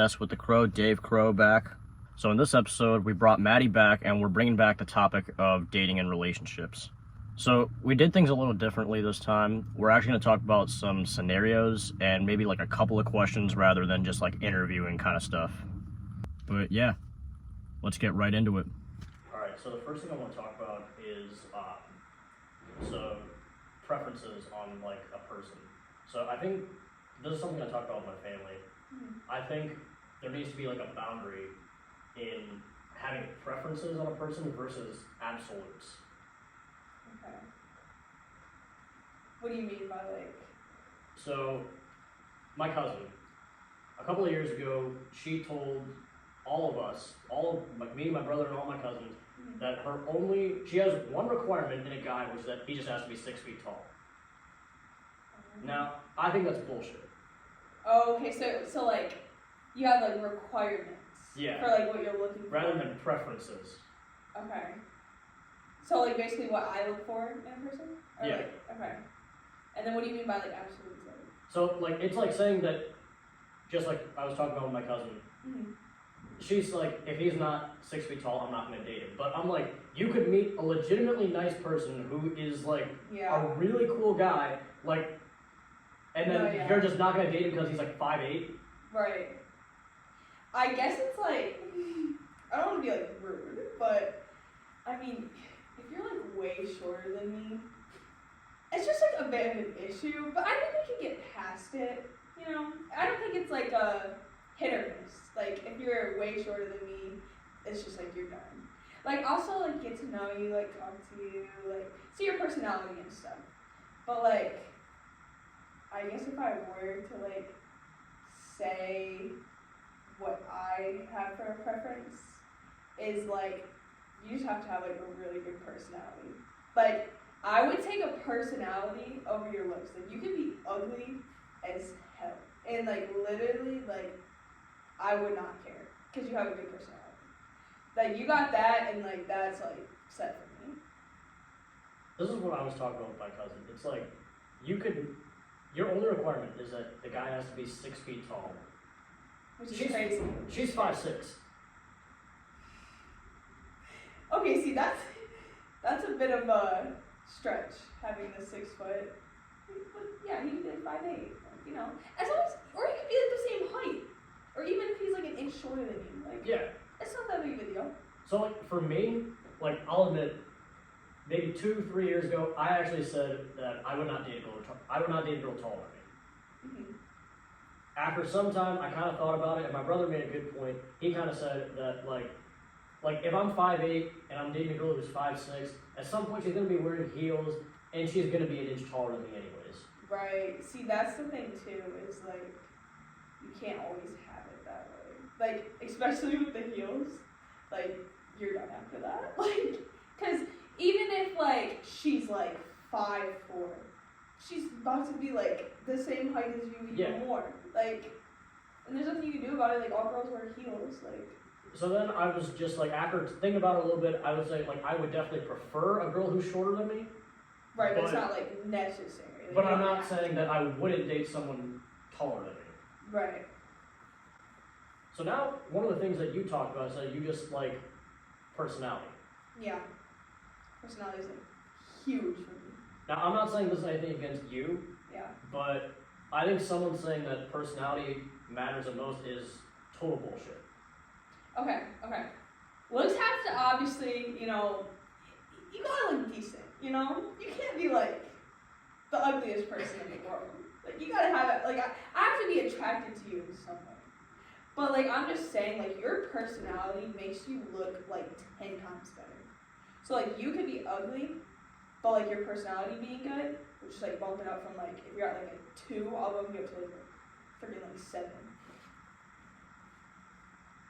Nest with the Crow, Dave Crow back. So in this episode, we brought Maddie back and we're bringing back the topic of dating and relationships. So we did things a little differently this time. We're actually going to talk about some scenarios and maybe like a couple of questions rather than just like interviewing kind of stuff. But yeah, let's get right into it. All right, so the first thing I want to talk about is so preferences on like a person. So I think this is something I talk about with my family. I think there needs to be like a boundary in having preferences on a person versus absolutes. Okay. What do you mean by like? So my cousin, a couple of years ago, she told all of us, like me, my brother, and all my cousins, that she has one requirement in a guy, which is that he just has to be 6 feet tall. Now, I think that's bullshit. Oh, okay. So like, you have like requirements. Yeah. For like what you're looking for. Rather than preferences. Okay. So like basically what I look for in a person. Or Yeah. Like, okay. And then what do you mean by like absolutes? So like it's like saying that, just like I was talking about with my cousin. She's like, if he's not 6 feet tall, I'm not going to date him. But I'm like, you could meet a legitimately nice person who is like a really cool guy, like, and then you're just not going to date him because he's like 5'8". Right. I guess it's like, I don't want to be like rude, but I mean, if you're like way shorter than me, it's just like a bit of an issue, but I think we can get past it, you know? I don't think it's like a hit or miss. Like, if you're way shorter than me, it's just like you're done. Like, also, like, get to know you, like, talk to you, like, see your personality and stuff. But, like, I guess if I were to, like, say what I have for a preference is, like, you just have to have, like, a really good personality. Like, I would take a personality over your looks. Like, you can be ugly as hell. And, like, literally, like, I would not care because you have a good personality. Like, you got that, and, like, that's, like, set for me. This is what I was talking about with my cousin. It's like, your only requirement is that the guy has to be 6 feet tall. Which is crazy. She's 5'6". Okay, see, that's a bit of a stretch, having the 6 foot. But yeah, he could be like 5'8", you know. As long as, or he could be like the same height. Or even if he's like an inch shorter than you. Like, yeah. It's not that big of a deal. So like for me, like I'll admit, maybe 2-3 years ago, I actually said that I would not date a girl taller than me. After some time, I kind of thought about it, and my brother made a good point. He kind of said that like if I'm 5'8" and I'm dating a girl who's 5'6", at some point she's gonna be wearing heels, and she's gonna be an inch taller than me anyways. Right. See, that's the thing too. Is like you can't always have it that way. Like, especially with the heels, like, you're done after that. Like, because even if, like, she's, like, 5'4", she's about to be, like, the same height as you, even more. Like, and there's nothing you can do about it. Like, all girls wear heels. Like. So then I was just, like, after thinking about it a little bit, I would say, like, I would definitely prefer a girl who's shorter than me. Right, but it's not, like, necessary. Like, but I'm not saying that I wouldn't date someone taller than me. Right. So now, one of the things that you talked about is that you just like personality. Yeah. Personality is like huge for me. Now, I'm not saying this is anything against you. Yeah. But I think someone saying that personality matters the most is total bullshit. Okay. Looks have to obviously, you know, you gotta look decent, you know? You can't be like the ugliest person in the world. Like, you gotta have it, like, I have to be attracted to you in some way. But, like, I'm just saying, like, your personality makes you look, like, 10 times better. So, like, you could be ugly, but, like, your personality being good, which is, like, bumping up from, like, if you're at, like, a 2, I'll bump you up to, like, freaking, like, 7.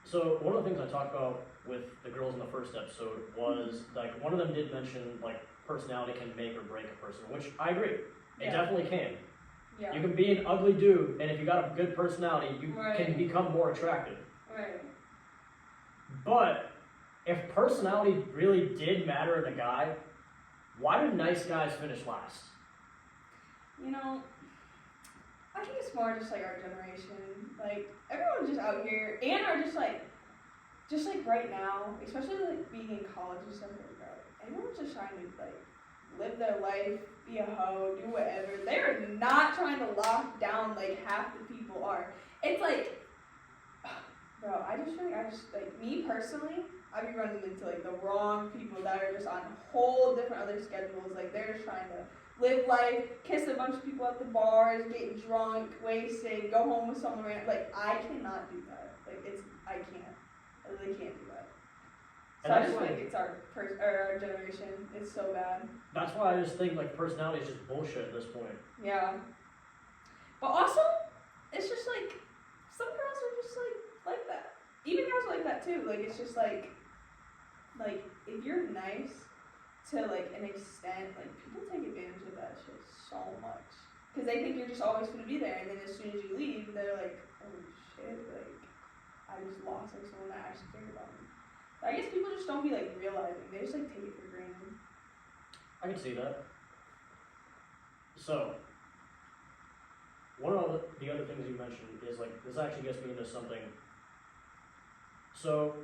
So, one of the things I talked about with the girls in the first episode was, like, one of them did mention, like, personality can make or break a person, which I agree. It definitely can. Yeah. You can be an ugly dude, and if you got a good personality, you can become more attractive. Right. But if personality really did matter in a guy, why do nice guys finish last? You know, I I think it's more just like our generation. Like everyone's just out here and are just like right now, especially like being in college and stuff like that. Everyone's just trying to like live their life, be a hoe, do whatever. They're not trying to lock down like half the people are. It's like, bro, I just feel like me personally, I be running into like the wrong people that are just on whole different other schedules. Like they're just trying to live life, kiss a bunch of people at the bars, get drunk, wasted, go home with someone. Like I cannot do that. Like I can't. I really can't do that. So I just think it's our generation. It's so bad. That's why I just think like personality is just bullshit at this point. Yeah. But also, it's just like some girls are just like that. Even girls are like that too. Like it's just like if you're nice to like an extent, like people take advantage of that shit so much because they think you're just always gonna be there, and then as soon as you leave, they're like, oh shit, like I just lost like someone that actually cared about me. I guess people just don't be like realizing. They just like take it for granted. I can see that. So, one of the other things you mentioned is like, this actually gets me into something. So,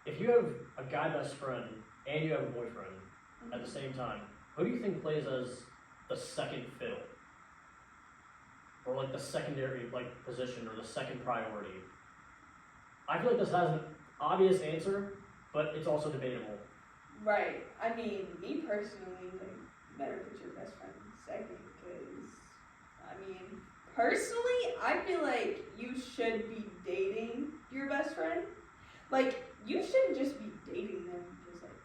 if you have a guy best friend and you have a boyfriend at the same time, who do you think plays as the second fiddle? Or like the secondary like position or the second priority? I feel like this has an obvious answer, but it's also debatable. Right. I mean, me personally, like, you better put your best friend second, because, I mean, personally, I feel like you should be dating your best friend. Like, you shouldn't just be dating them because, like,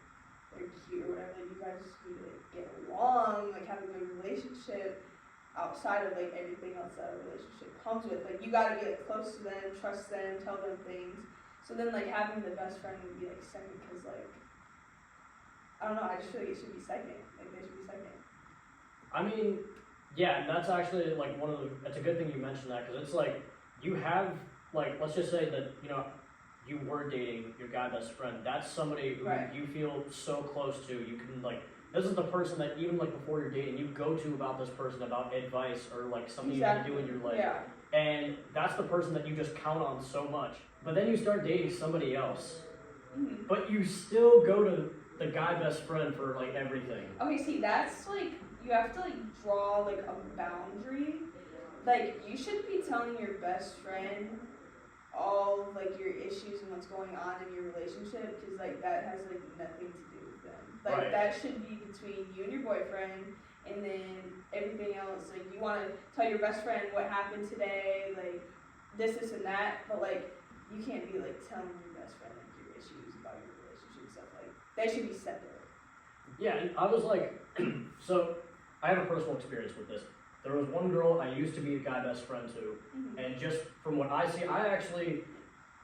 they're cute or whatever. Like, you guys need to, like, get along, like, have a good relationship outside of, like, everything else that a relationship comes with. Like, you gotta be, like, close to them, trust them, tell them things. So then, like, having the best friend would be, like, second, because, like, I don't know, I just feel like it should be second. Like, they should be second. I mean, yeah, and that's actually like it's a good thing you mentioned that, because it's like, you have, like, let's just say that, you know, you were dating your guy best friend. That's somebody who Right. you feel so close to. You can, like, this is the person that even, like, before you're dating, you go to about this person, about advice, or, like, something you gotta do in your life. Yeah. And that's the person that you just count on so much. But then you start dating somebody else. Mm-hmm. But you still go to the guy best friend for, like, everything. Okay, see, that's, like, you have to, like, draw, like, a boundary. Like, you shouldn't be telling your best friend all of, like, your issues and what's going on in your relationship, because, like, that has, like, nothing to do with them. Like, Right. that should be between you and your boyfriend, and then everything else, like, you want to tell your best friend what happened today, like, this, and that, but, like, you can't be, like, telling your best friend, like, your issues about your relationship and stuff. Like, they should be separate. Yeah, and I was like, so I have a personal experience with this. There was one girl I used to be a guy best friend to, Mm-hmm. and just from what I see, I actually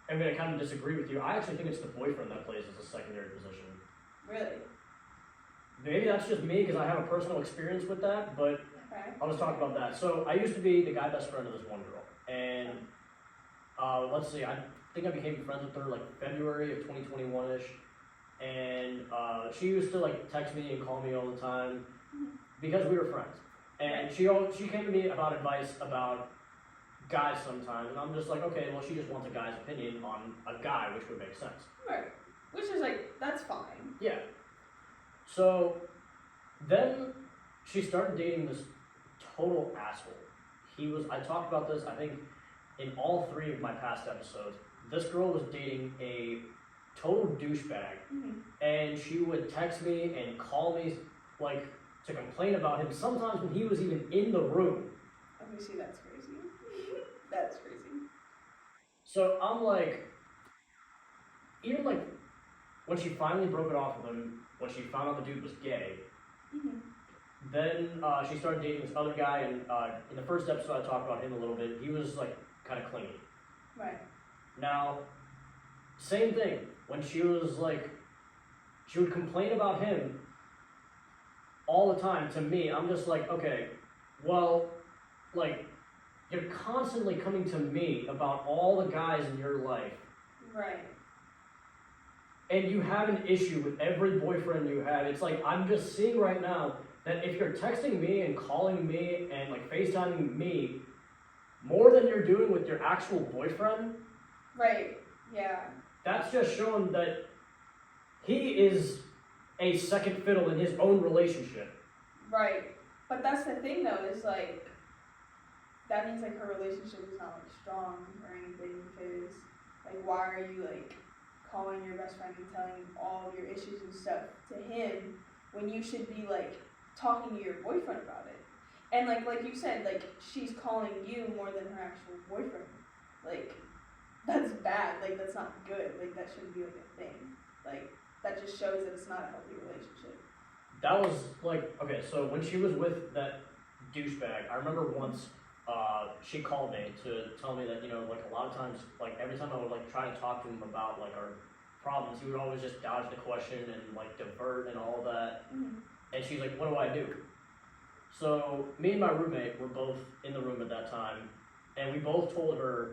am going to kind of disagree with you. I actually think it's the boyfriend that plays as a secondary position. Really? Maybe that's just me because I have a personal experience with that, but Okay. I'll just talk about that. So I used to be the guy best friend of this one girl, and let's see, I think I became friends with her like February of 2021-ish, and she used to like text me and call me all the time because we were friends. And she came to me about advice about guys sometimes, and I'm just like, okay, well, she just wants a guy's opinion on a guy, which would make sense. Right. Which is like, that's fine. Yeah. So then she started dating this total asshole. I talked about this, I think, in all 3 of my past episodes. This girl was dating a total douchebag, Mm-hmm. and she would text me and call me, like, to complain about him, sometimes when he was even in the room. Obviously, that's crazy. That's crazy. So I'm like, even like, when she finally broke it off with him, when she found out the dude was gay, Mm-hmm. then she started dating this other guy, and in the first episode I talked about him a little bit. He was like kind of clingy. Right. Now, same thing, when she was like, she would complain about him all the time to me. I'm just like, okay, well, like, you're constantly coming to me about all the guys in your life, Right. and you have an issue with every boyfriend you have. It's like, I'm just seeing right now that if you're texting me and calling me and like FaceTiming me more than you're doing with your actual boyfriend, Right. Yeah. that's just showing that he is a second fiddle in his own relationship. Right. But that's the thing though, is like that means like her relationship is not like strong or anything because like why are you like calling your best friend and telling all of your issues and stuff to him when you should be like talking to your boyfriend about it? And like you said, like she's calling you more than her actual boyfriend. Like that's bad. Like that's not good. Like that shouldn't be like a thing. Like that just shows that it's not a healthy relationship. That was like, okay, so when she was with that douchebag, I remember once she called me to tell me that, you know, like a lot of times, like every time I would like try to talk to him about like our problems, he would always just dodge the question and like divert and all that. Mm-hmm. And she's like, what do I do? So me and my roommate were both in the room at that time, and we both told her,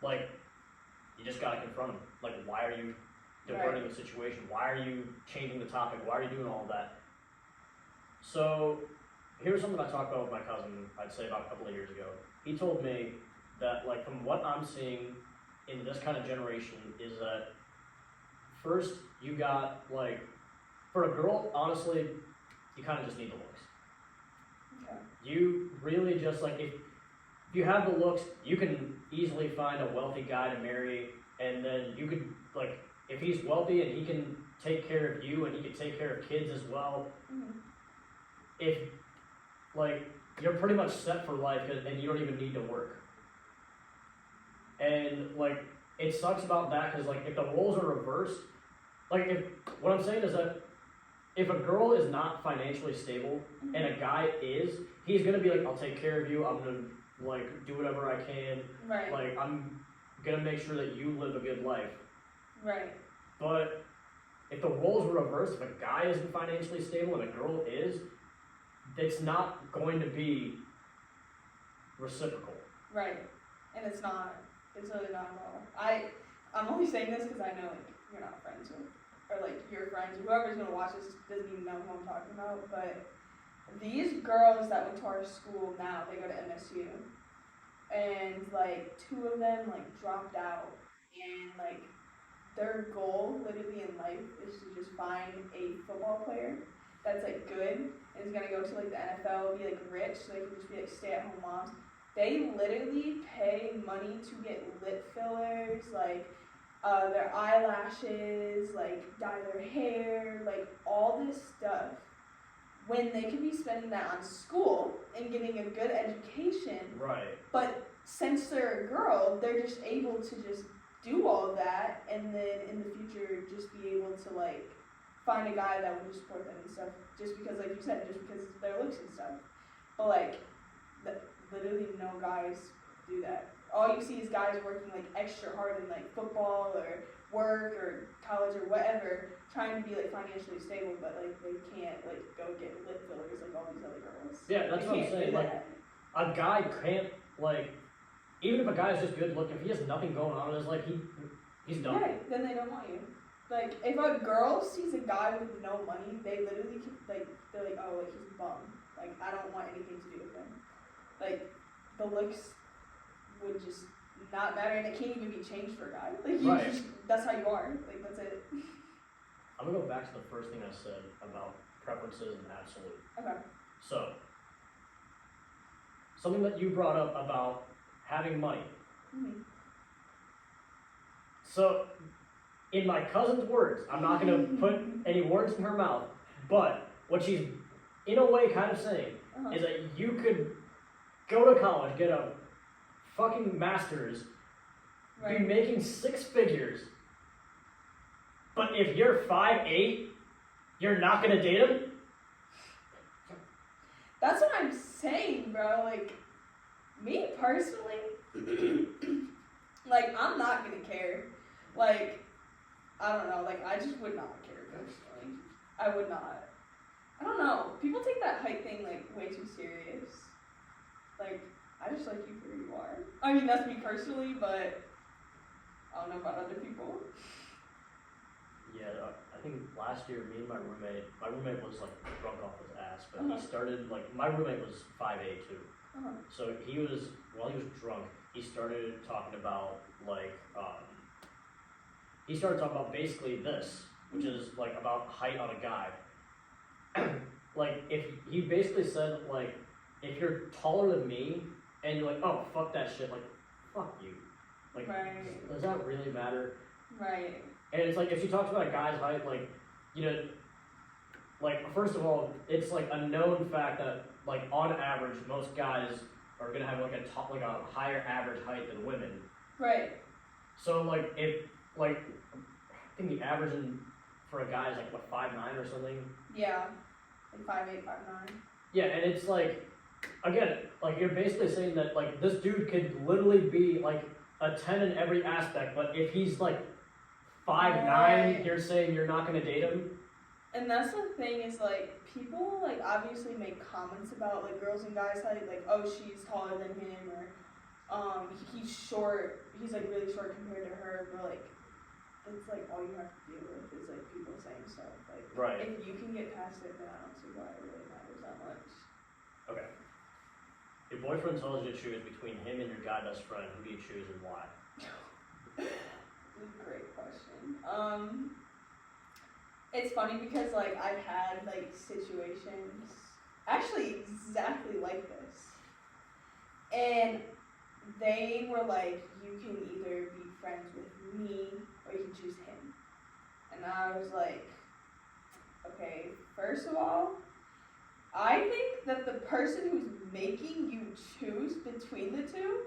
like, you just gotta confront him. Like, why are you diverting the situation? Why are you changing the topic? Why are you doing all of that? So here's something I talked about with my cousin, I'd say about a couple of years ago. He told me that, like, from what I'm seeing in this kind of generation is that first you got, like, for a girl, honestly, you kind of just need the looks. Okay. You really just, like, if you have the looks, you can easily find a wealthy guy to marry, and then you could, like, if he's wealthy and he can take care of you and he can take care of kids as well, Mm-hmm. if, like, you're pretty much set for life and you don't even need to work. And, like, it sucks about that because, like, if the roles are reversed, like, if, what I'm saying is that if a girl is not financially stable and a guy is, he's gonna be like, I'll take care of you, I'm gonna, like, do whatever I can, Right. like, I'm gonna make sure that you live a good life. Right. But if the roles were reversed, if a guy isn't financially stable and a girl is, it's not going to be reciprocal. Right. And it's not. It's really not at all. I'm only saying this because I know like you're not friends with, or like your friends, whoever's gonna watch this doesn't even know who I'm talking about. But these girls that went to our school now, they go to MSU, and like 2 of them like dropped out, and like their goal literally in life is to just find a football player that's like good and is gonna go to like the NFL, be like rich, so they can just be like stay-at-home moms. They literally pay money to get lip fillers, like their eyelashes, like dye their hair, like all this stuff. When they could be spending that on school and getting a good education, Right. but since they're a girl, they're just able to just do all that, and then in the future just be able to like find a guy that will just support them and stuff. Just because, like you said, just because of their looks and stuff. But like, literally no guys do that. All you see is guys working like extra hard in like football or work or college or whatever, trying to be like financially stable, but like they can't like go get lip fillers like all these other girls. Yeah, that's They what I'm can't do saying. Like, that. a guy can't, like, even if a guy is just good looking, if he has nothing going on in his life, he's done. Yeah, then they don't want you. Like, if a girl sees a guy with no money, they literally can, like, they're like, oh, like, he's bum. Like, I don't want anything to do with him. Like, the looks would just not matter, and it can't even be changed for a guy. Like, you Right. just, that's how you are. Like, that's it. I'm gonna go back to the first thing I said about preferences and absolute. Okay. So, something that you brought up about having money. Mm-hmm. So, in my cousin's words, I'm not gonna put any words in her mouth, but what she's in a way kind of saying Uh-huh. is that you could go to college, get a fucking master's, be Right. making 6 figures, but if you're 5'8", you're not gonna date him? That's what I'm saying, bro. Like, me personally, like, I'm not gonna care. Like, I don't know. Like, I just would not care personally. I would not. I don't know. People take that height thing, like, way too serious. Like, I just like you for who you are. I mean, that's me personally, but I don't know about other people. Yeah, I think last year, me and my roommate was like drunk off his ass, but Uh-huh. he started, like, my roommate was 5'8" too. Uh-huh. So while he was drunk, he started talking about basically this, which is like about height on a guy. Like if he basically said like, if you're taller than me and you're like, oh fuck that shit, like fuck you, like Right. does that really matter? Right. And it's like if she talks about a guy's height, like, you know, like first of all, it's like a known fact that like on average most guys are gonna have like a higher average height than women. Right. So like if like I think the average for a guy is like what 5'9" or something. Yeah. Like 5'8", 5'9". Yeah, and it's like again, like you're basically saying that like this dude could literally be like a 10 in every aspect, but if he's like 5'9", Right. you're saying you're not gonna date him. And that's the thing is like people like obviously make comments about like girls and guys height, like oh she's taller than him or he's short, he's like really short compared to her, but like it's like all you have to deal with is like people saying stuff like Right. if you can get past it, then I don't see why it really matters that much. Okay. Your boyfriend tells you to choose between him and your guy best friend. Who do you choose and why? Great question. It's funny because like I've had like situations actually exactly like this. And they were like, you can either be friends with me or you can choose him. And I was like, okay, first of all, I think that the person who's making you choose between the two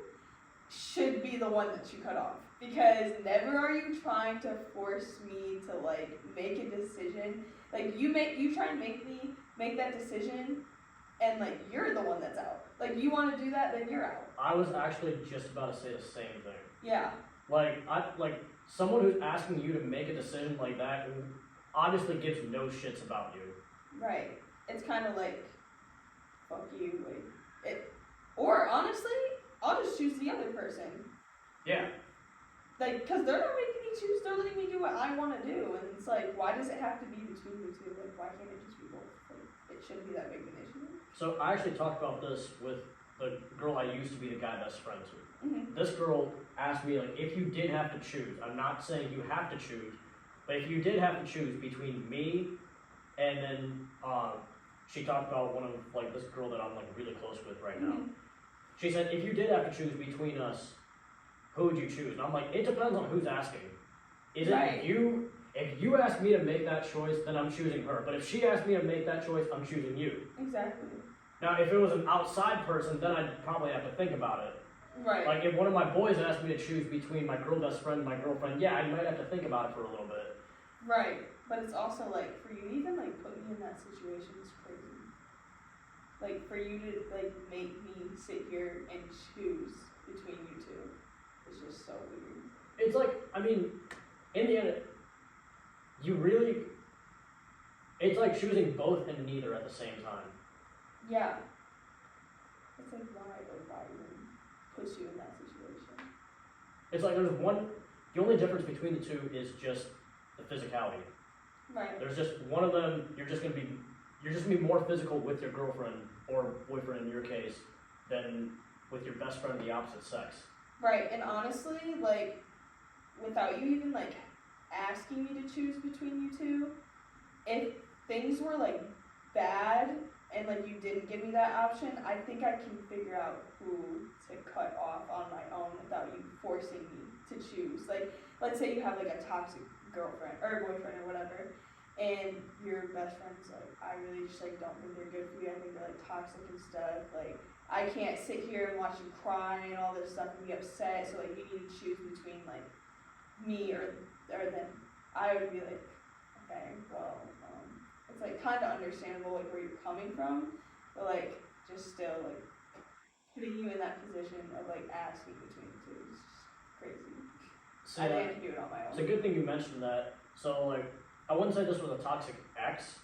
should be the one that you cut off. Because never are you trying to force me to like make a decision. Like you try and make me make that decision and like you're the one that's out. Like you want to do that, then you're out. I was actually just about to say the same thing. Yeah. Like someone who's asking you to make a decision like that who obviously gives no shits about you. Right. It's kind of like, fuck you. Like it. Or honestly, I'll just choose the other person. Yeah. Like, cause they're not making me choose. They're letting me do what I want to do, and it's like, why does it have to be between the two? Like, why can't it just be both? Like, it shouldn't be that big of an issue. So I actually talked about this with the girl I used to be the guy best friend to. Mm-hmm. This girl asked me like, if you did have to choose, I'm not saying you have to choose, but if you did have to choose between me and then she talked about one of like this girl that I'm like really close with right now. She said, if you did have to choose between us, who would you choose? And I'm like, it depends on who's asking. Is Right. it you? If you ask me to make that choice, then I'm choosing her. But if she asked me to make that choice, I'm choosing you. Exactly. Now, if it was an outside person, then I'd probably have to think about it. Right. Like, if one of my boys asked me to choose between my girl best friend and my girlfriend, yeah, I might have to think about it for a little bit. Right. But it's also like, for you to even like put me in that situation is crazy. Like, for you to like make me sit here and choose between you two is just so weird. It's like, I mean, in the end, it's like choosing both and neither at the same time. Yeah. It's like why even puts you in that situation? It's like the only difference between the two is just the physicality. Right. There's just one of them, you're just gonna be more physical with your girlfriend or boyfriend in your case than with your best friend of the opposite sex. Right, and honestly, like, without you even, like, asking me to choose between you two, if things were, like, bad and, like, you didn't give me that option, I think I can figure out who to cut off on my own without you forcing me to choose. Like, let's say you have, like, a toxic girlfriend or boyfriend or whatever, and your best friend's like, I really just, like, don't think they're good for you. I think they're, like, toxic and stuff. Like, I can't sit here and watch you cry and all this stuff and be upset. So, like, you need to choose between, like, me or them. I would be like, okay, well, it's, like, kind of understandable, like, where you're coming from. But, like, just still, like, putting you in that position of, like, asking between the two is just crazy. So, I think I can do it on my own. it's a good thing you mentioned that. So, like, I wouldn't say this was a toxic ex,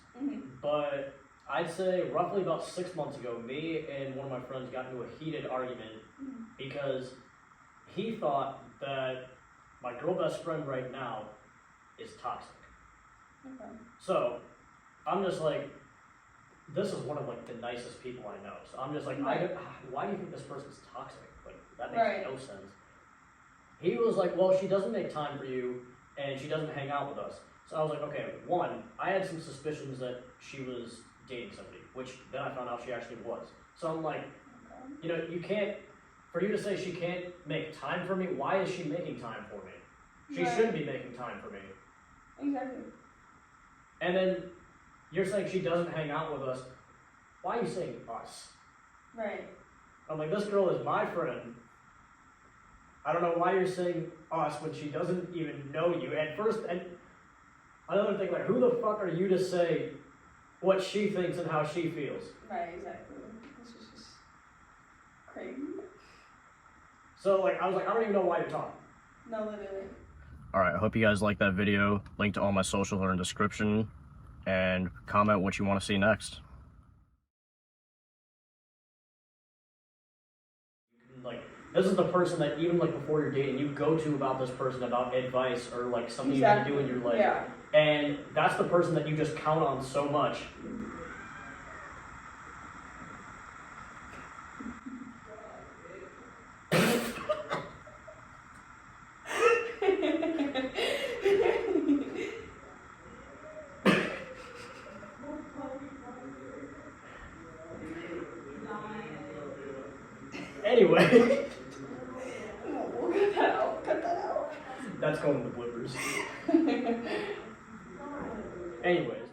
but I'd say roughly about 6 months ago, me and one of my friends got into a heated argument because he thought that my girl best friend right now is toxic. Okay. So, I'm just like, this is one of like the nicest people I know. So I'm just like, why do you think this person's toxic? Like that makes no sense. He was like, well, she doesn't make time for you, and she doesn't hang out with us. So I was like, okay, one, I had some suspicions that she was dating somebody, which then I found out she actually was. So I'm like, you know, you can't, for you to say she can't make time for me, why is she making time for me? She shouldn't be making time for me. Exactly. And then you're saying she doesn't hang out with us. Why are you saying us? Right. I'm like, this girl is my friend. I don't know why you're saying us when she doesn't even know you. At first, and another thing, like, who the fuck are you to say what she thinks and how she feels? Right, exactly. This is just crazy. So, like, I was like, I don't even know why you're talking. No, literally. Alright, I hope you guys liked that video. Link to all my socials are in the description. And comment what you want to see next. Like, this is the person that even, like, before you're dating, you go to about this person about advice or, like, something you have to do in your life. Yeah. And that's the person that you just count on so much. Anyway. We'll cut that out. Cut that out. That's going to the blippers. Anyways.